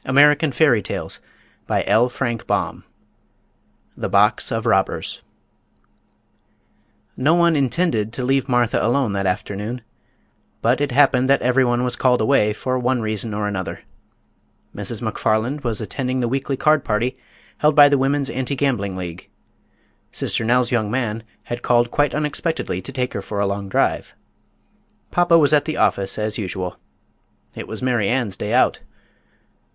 American Fairy Tales by L. Frank Baum. The Box of Robbers. No one intended to leave Martha alone that afternoon, but it happened that everyone was called away for one reason or another. Mrs. McFarland was attending the weekly card party held by the Women's Anti-Gambling League. Sister Nell's young man had called quite unexpectedly to take her for a long drive. Papa was at the office as usual. It was Mary Ann's day out.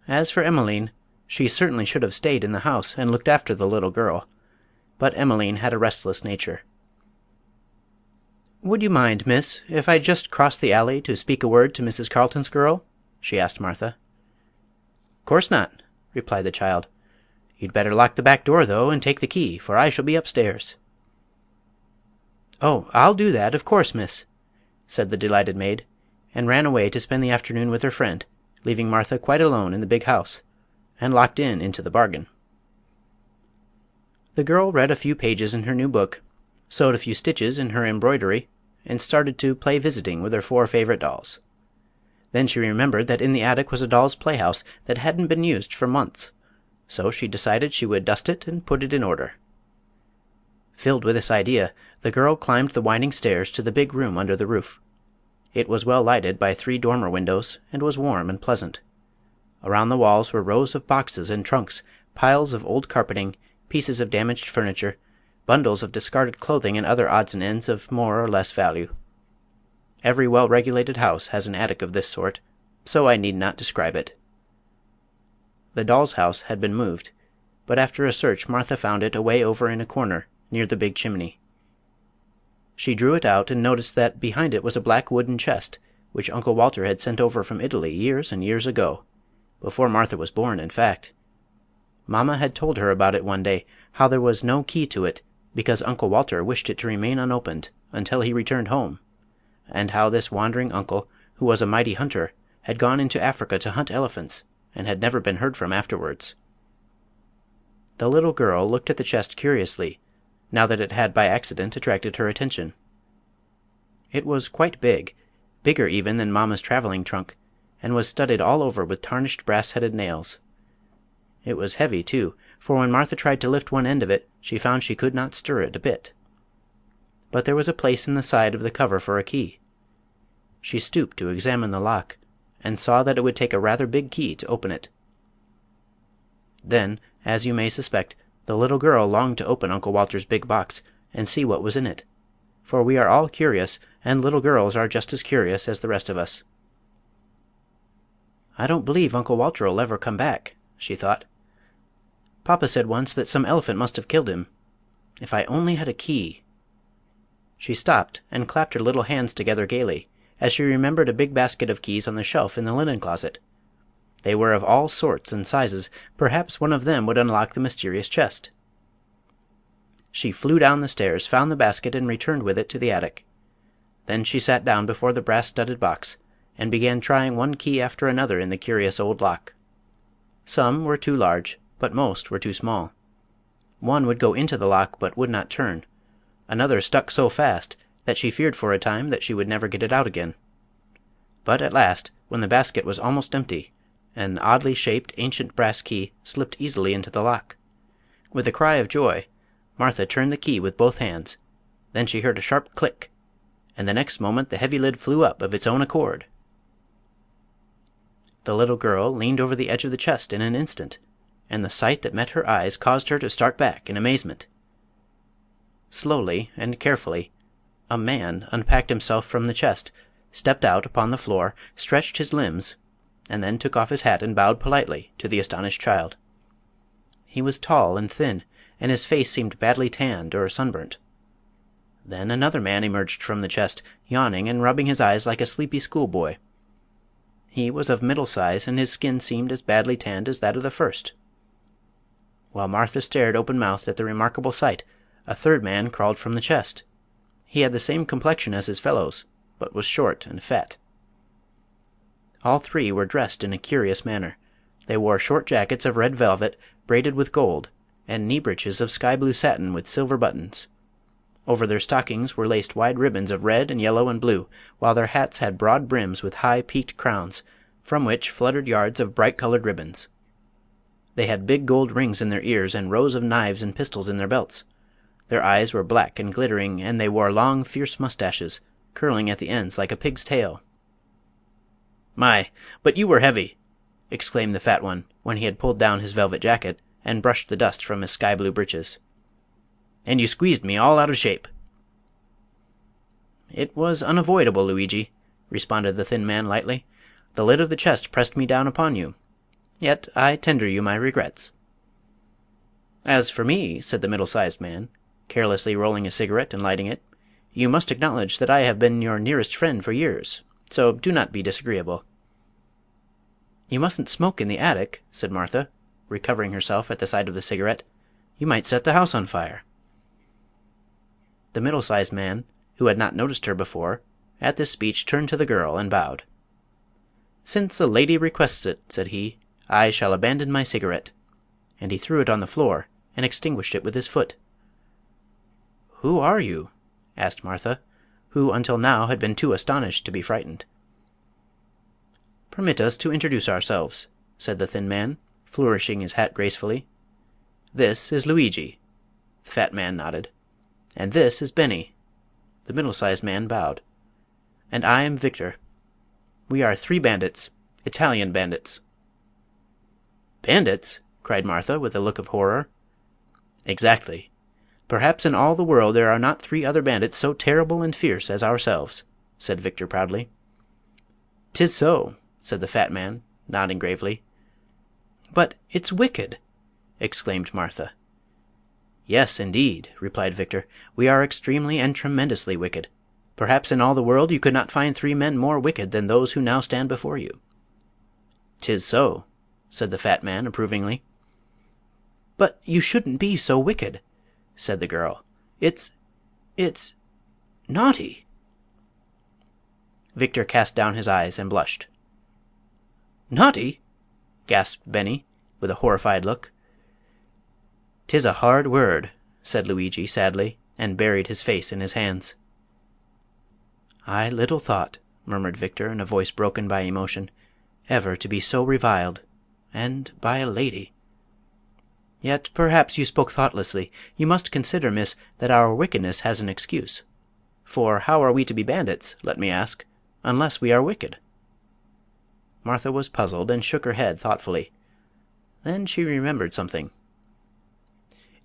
As for Emmeline, she certainly should have stayed in the house and looked after the little girl, but Emmeline had a restless nature. "Would you mind, miss, if I just crossed the alley to speak a word to Mrs. Carleton's girl?" she asked Martha. "'Course not," replied the child. "You'd better lock the back door, though, and take the key, for I shall be upstairs." "Oh, I'll do that, of course, miss," said the delighted maid, and ran away to spend the afternoon with her friend, leaving Martha quite alone in the big house, and locked in into the bargain. The girl read a few pages in her new book, sewed a few stitches in her embroidery, and started to play visiting with her 4 favorite dolls. Then she remembered that in the attic was a doll's playhouse that hadn't been used for months, so she decided she would dust it and put it in order. Filled with this idea, the girl climbed the winding stairs to the big room under the roof. It was well lighted by 3 dormer windows, and was warm and pleasant. Around the walls were rows of boxes and trunks, piles of old carpeting, pieces of damaged furniture, bundles of discarded clothing and other odds and ends of more or less value. Every well-regulated house has an attic of this sort, so I need not describe it. The doll's house had been moved, but after a search Martha found it away over in a corner, near the big chimney. She drew it out and noticed that behind it was a black wooden chest, which Uncle Walter had sent over from Italy years and years ago, before Martha was born, in fact. Mamma had told her about it one day, how there was no key to it, because Uncle Walter wished it to remain unopened until he returned home, and how this wandering uncle, who was a mighty hunter, had gone into Africa to hunt elephants, and had never been heard from afterwards. The little girl looked at the chest curiously, now that it had by accident attracted her attention. It was quite big, bigger even than Mamma's traveling trunk, and was studded all over with tarnished brass-headed nails. It was heavy, too, for when Martha tried to lift one end of it she found she could not stir it a bit. But there was a place in the side of the cover for a key. She stooped to examine the lock, and saw that it would take a rather big key to open it. Then, as you may suspect, the little girl longed to open Uncle Walter's big box and see what was in it, for we are all curious, and little girls are just as curious as the rest of us. "I don't believe Uncle Walter'll ever come back," she thought. "Papa said once that some elephant must have killed him. If I only had a key." She stopped and clapped her little hands together gaily, as she remembered a big basket of keys on the shelf in the linen closet. They were of all sorts and sizes. Perhaps one of them would unlock the mysterious chest. She flew down the stairs, found the basket, and returned with it to the attic. Then she sat down before the brass-studded box, and began trying one key after another in the curious old lock. Some were too large, but most were too small. One would go into the lock, but would not turn. Another stuck so fast that she feared for a time that she would never get it out again. But at last, when the basket was almost empty, an oddly shaped ancient brass key slipped easily into the lock. With a cry of joy, Martha turned the key with both hands. Then she heard a sharp click, and the next moment the heavy lid flew up of its own accord. The little girl leaned over the edge of the chest in an instant, and the sight that met her eyes caused her to start back in amazement. Slowly and carefully, a man unpacked himself from the chest, stepped out upon the floor, stretched his limbs, and then took off his hat and bowed politely to the astonished child. He was tall and thin, and his face seemed badly tanned or sunburnt. Then another man emerged from the chest, yawning and rubbing his eyes like a sleepy schoolboy. He was of middle size, and his skin seemed as badly tanned as that of the first. While Martha stared open-mouthed at the remarkable sight, a third man crawled from the chest. He had the same complexion as his fellows, but was short and fat. All 3 were dressed in a curious manner. They wore short jackets of red velvet, braided with gold, and knee-breeches of sky-blue satin with silver buttons. Over their stockings were laced wide ribbons of red and yellow and blue, while their hats had broad brims with high peaked crowns, from which fluttered yards of bright-colored ribbons. They had big gold rings in their ears and rows of knives and pistols in their belts. Their eyes were black and glittering, and they wore long, fierce mustaches, curling at the ends like a pig's tail. "My, but you were heavy!" exclaimed the fat one, when he had pulled down his velvet jacket and brushed the dust from his sky-blue breeches. "And you squeezed me all out of shape." "It was unavoidable, Luigi," responded the thin man lightly. "The lid of the chest pressed me down upon you. Yet I tender you my regrets." "As for me," said the middle-sized man, carelessly rolling a cigarette and lighting it, "you must acknowledge that I have been your nearest friend for years, so do not be disagreeable." "You mustn't smoke in the attic," said Martha, recovering herself at the sight of the cigarette. "You might set the house on fire." The middle-sized man, who had not noticed her before, at this speech turned to the girl and bowed. "Since a lady requests it," said he, "I shall abandon my cigarette," and he threw it on the floor and extinguished it with his foot. "Who are you?" asked Martha, who until now had been too astonished to be frightened. "Permit us to introduce ourselves," said the thin man, flourishing his hat gracefully. "This is Luigi." The fat man nodded. "And this is Benny." The middle-sized man bowed. "And I am Victor. We are 3 bandits, Italian bandits." "Bandits?" cried Martha, with a look of horror. "Exactly. Perhaps in all the world there are not 3 other bandits so terrible and fierce as ourselves," said Victor proudly. "'Tis so," said the fat man, nodding gravely. "But it's wicked!" exclaimed Martha. "Yes, indeed," replied Victor. "We are extremely and tremendously wicked. Perhaps in all the world you could not find 3 men more wicked than those who now stand before you." "'Tis so," said the fat man approvingly. "But you shouldn't be so wicked," said the girl. It's naughty." Victor cast down his eyes and blushed. "Naughty?" gasped Benny, with a horrified look. "'Tis a hard word," said Luigi sadly, and buried his face in his hands. "I little thought," murmured Victor in a voice broken by emotion, "ever to be so reviled, and by a lady. Yet perhaps you spoke thoughtlessly. You must consider, miss, that our wickedness has an excuse. For how are we to be bandits, let me ask, unless we are wicked?" Martha was puzzled, and shook her head thoughtfully. Then she remembered something.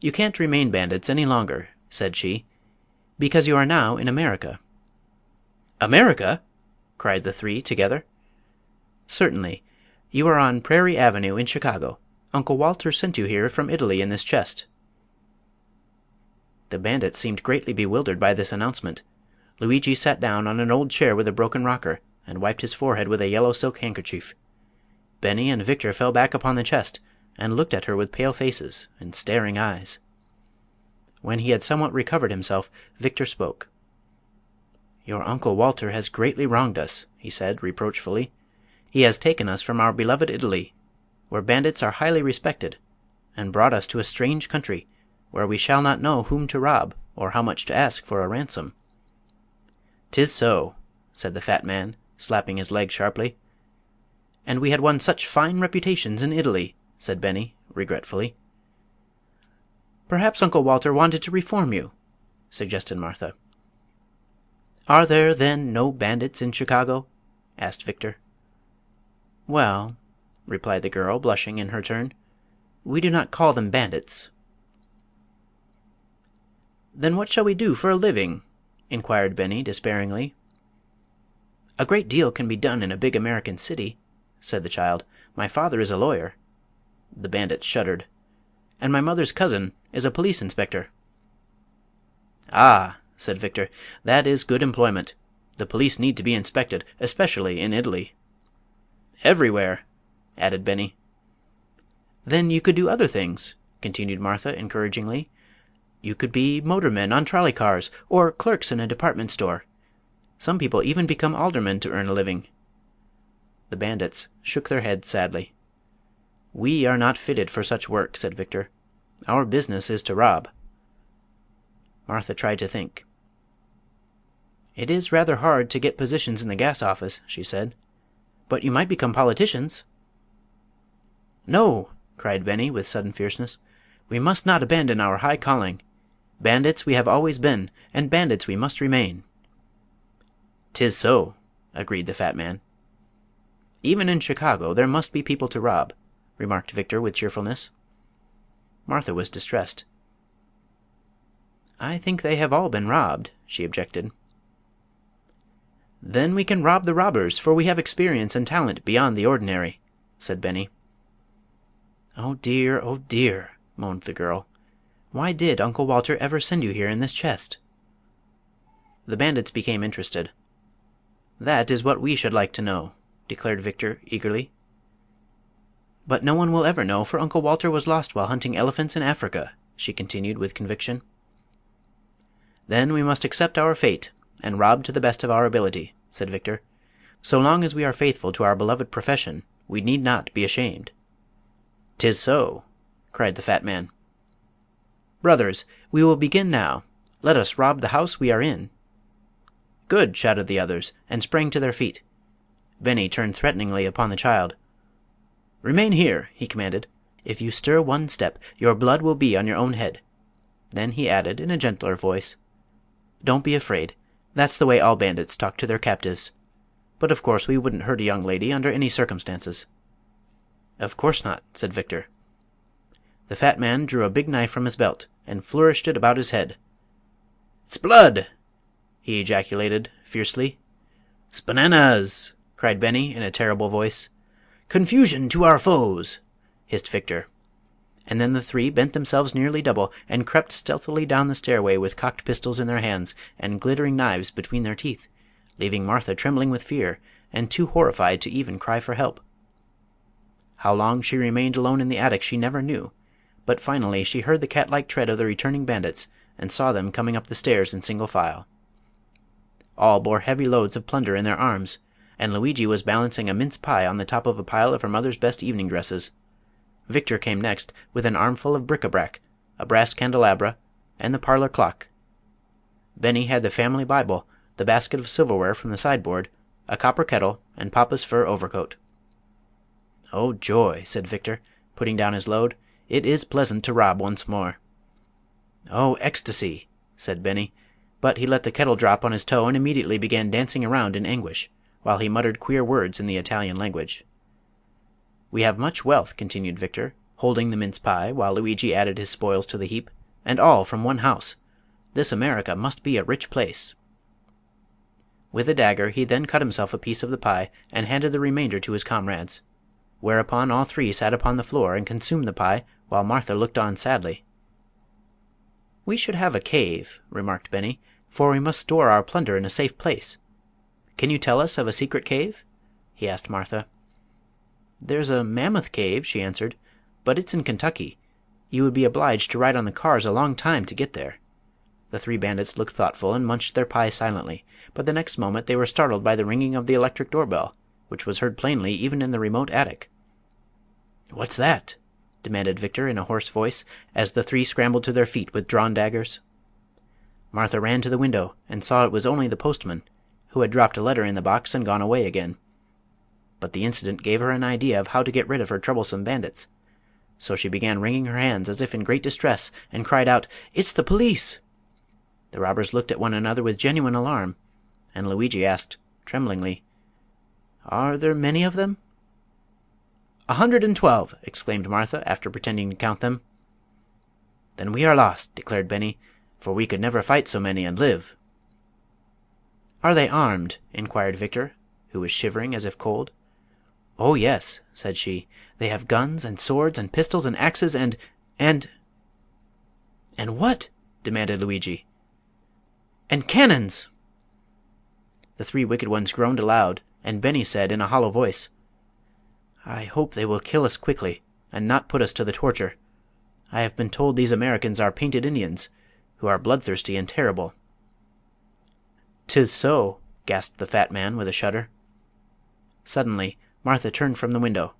"You can't remain bandits any longer," said she, "because you are now in America." "America?" cried the 3 together. "Certainly. You are on Prairie Avenue in Chicago. Uncle Walter sent you here from Italy in this chest." The bandits seemed greatly bewildered by this announcement. Luigi sat down on an old chair with a broken rocker and wiped his forehead with a yellow silk handkerchief. Benny and Victor fell back upon the chest and looked at her with pale faces and staring eyes. When he had somewhat recovered himself, Victor spoke. "Your Uncle Walter has greatly wronged us," he said, reproachfully. "He has taken us from our beloved Italy, where bandits are highly respected, and brought us to a strange country, where we shall not know whom to rob or how much to ask for a ransom." "'Tis so," said the fat man, slapping his leg sharply. "And we had won such fine reputations in Italy," said Benny, regretfully. "Perhaps Uncle Walter wanted to reform you," suggested Martha. "Are there, then, no bandits in Chicago?" asked Victor. "Well," replied the girl, blushing in her turn, "we do not call them bandits." "Then what shall we do for a living?" inquired Benny, despairingly. "A great deal can be done in a big American city," said the child. "My father is a lawyer." The bandit shuddered. "And my mother's cousin is a police inspector." "Ah," said Victor, "that is good employment. The police need to be inspected, especially in Italy." "Everywhere," added Benny. "Then you could do other things," continued Martha, encouragingly. "You could be motormen on trolley cars, or clerks in a department store. Some people even become aldermen to earn a living." The bandits shook their heads sadly. "We are not fitted for such work," said Victor. "Our business is to rob." Martha tried to think. "It is rather hard to get positions in the gas office," she said. "But you might become politicians." "No!" cried Benny, with sudden fierceness. "We must not abandon our high calling. Bandits we have always been, and bandits we must remain." "'Tis so," agreed the fat man. "Even in Chicago there must be people to rob," remarked Victor with cheerfulness. Martha was distressed. "I think they have all been robbed," she objected. "Then we can rob the robbers, for we have experience and talent beyond the ordinary," said Benny. "Oh dear," moaned the girl. "Why did Uncle Walter ever send you here in this chest?" The bandits became interested. "That is what we should like to know," declared Victor eagerly. "But no one will ever know, for Uncle Walter was lost while hunting elephants in Africa," she continued with conviction. "Then we must accept our fate and rob to the best of our ability," said Victor. "So long as we are faithful to our beloved profession, we need not be ashamed." "'Tis so," cried the fat man. "Brothers, we will begin now. Let us rob the house we are in." "Good!" shouted the others, and sprang to their feet. Benny turned threateningly upon the child. "Remain here," he commanded. "If you stir one step, your blood will be on your own head." Then he added, in a gentler voice, "Don't be afraid. That's the way all bandits talk to their captives. But of course we wouldn't hurt a young lady under any circumstances." "Of course not," said Victor. The fat man drew a big knife from his belt and flourished it about his head. "It's blood!" he ejaculated, fiercely. "Spananas!" cried Benny, in a terrible voice. "Confusion to our foes!" hissed Victor. And then the three bent themselves nearly double and crept stealthily down the stairway with cocked pistols in their hands and glittering knives between their teeth, leaving Martha trembling with fear and too horrified to even cry for help. How long she remained alone in the attic she never knew, but finally she heard the cat-like tread of the returning bandits and saw them coming up the stairs in single file. All bore heavy loads of plunder in their arms, and Luigi was balancing a mince pie on the top of a pile of her mother's best evening dresses. Victor came next with an armful of bric-a-brac, a brass candelabra, and the parlor clock. Benny had the family Bible, the basket of silverware from the sideboard, a copper kettle, and Papa's fur overcoat. "Oh, joy!" said Victor, putting down his load. "It is pleasant to rob once more." "Oh, ecstasy!" said Benny, but he let the kettle drop on his toe and immediately began dancing around in anguish, while he muttered queer words in the Italian language. "We have much wealth," continued Victor, holding the mince pie, while Luigi added his spoils to the heap, "and all from one house. This America must be a rich place." With a dagger he then cut himself a piece of the pie and handed the remainder to his comrades, whereupon all three sat upon the floor and consumed the pie while Martha looked on sadly. "We should have a cave," remarked Benny, "for we must store our plunder in a safe place. Can you tell us of a secret cave?" he asked Martha. "There's a Mammoth Cave," she answered, "but it's in Kentucky. You would be obliged to ride on the cars a long time to get there." The three bandits looked thoughtful and munched their pie silently, but the next moment they were startled by the ringing of the electric doorbell, which was heard plainly even in the remote attic. "What's that?" demanded Victor in a hoarse voice, as the three scrambled to their feet with drawn daggers. Martha ran to the window and saw it was only the postman, who had dropped a letter in the box and gone away again. But the incident gave her an idea of how to get rid of her troublesome bandits. So she began wringing her hands as if in great distress, and cried out, "It's the police!" The robbers looked at one another with genuine alarm, and Luigi asked, tremblingly, "Are there many of them?" "112!" exclaimed Martha, after pretending to count them. "Then we are lost," declared Benny, "for we could never fight so many and live." "Are they armed?" inquired Victor, who was shivering as if cold. "Oh, yes," said she. "They have guns and swords and pistols and axes and—" "And what?" demanded Luigi. "And cannons!" The three wicked ones groaned aloud, and Benny said in a hollow voice, "I hope they will kill us quickly, and not put us to the torture. I have been told these Americans are painted Indians, who are bloodthirsty and terrible." "'Tis so," gasped the fat man with a shudder. Suddenly Martha turned from the window.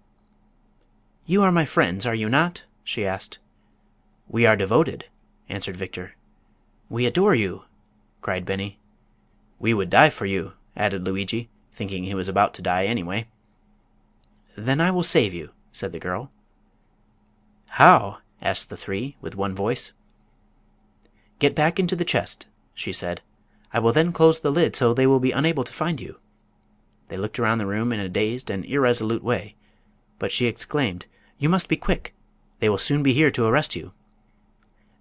"You are my friends, are you not?" she asked. "We are devoted," answered Victor. "We adore you," cried Benny. "We would die for you," added Luigi, thinking he was about to die anyway. "Then I will save you," said the girl. "How?" asked the three, with one voice. "Get back into the chest," she said. "I will then close the lid so they will be unable to find you." They looked around the room in a dazed and irresolute way, but she exclaimed: "You must be quick! They will soon be here to arrest you."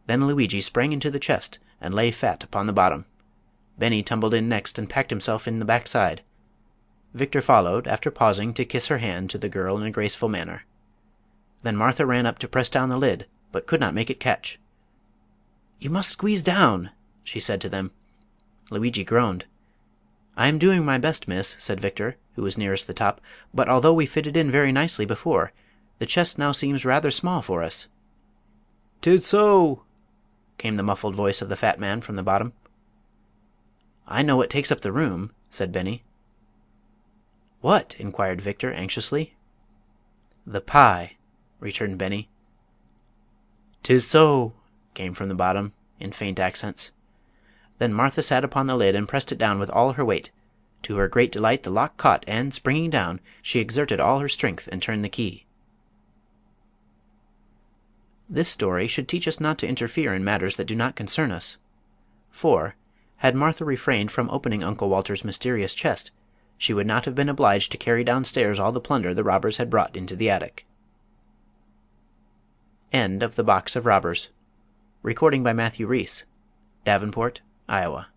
Then Luigi sprang into the chest and lay flat upon the bottom. Benny tumbled in next and packed himself in the back side. Victor followed, after pausing to kiss her hand to the girl in a graceful manner. Then Martha ran up to press down the lid, but could not make it catch. "You must squeeze down," she said to them. Luigi groaned. "I am doing my best, miss," said Victor, who was nearest the top; "but although we fitted in very nicely before, the chest now seems rather small for us." "'Tis so," came the muffled voice of the fat man from the bottom. "I know what takes up the room," said Benny. "What?" inquired Victor, anxiously. "The pie," returned Benny. "'Tis so," came from the bottom, in faint accents. Then Martha sat upon the lid and pressed it down with all her weight. To her great delight the lock caught, and, springing down, she exerted all her strength and turned the key. This story should teach us not to interfere in matters that do not concern us. For, had Martha refrained from opening Uncle Walter's mysterious chest, she would not have been obliged to carry downstairs all the plunder the robbers had brought into the attic. End of The Box of Robbers. Recording by Matthew Reese. Davenport, Iowa.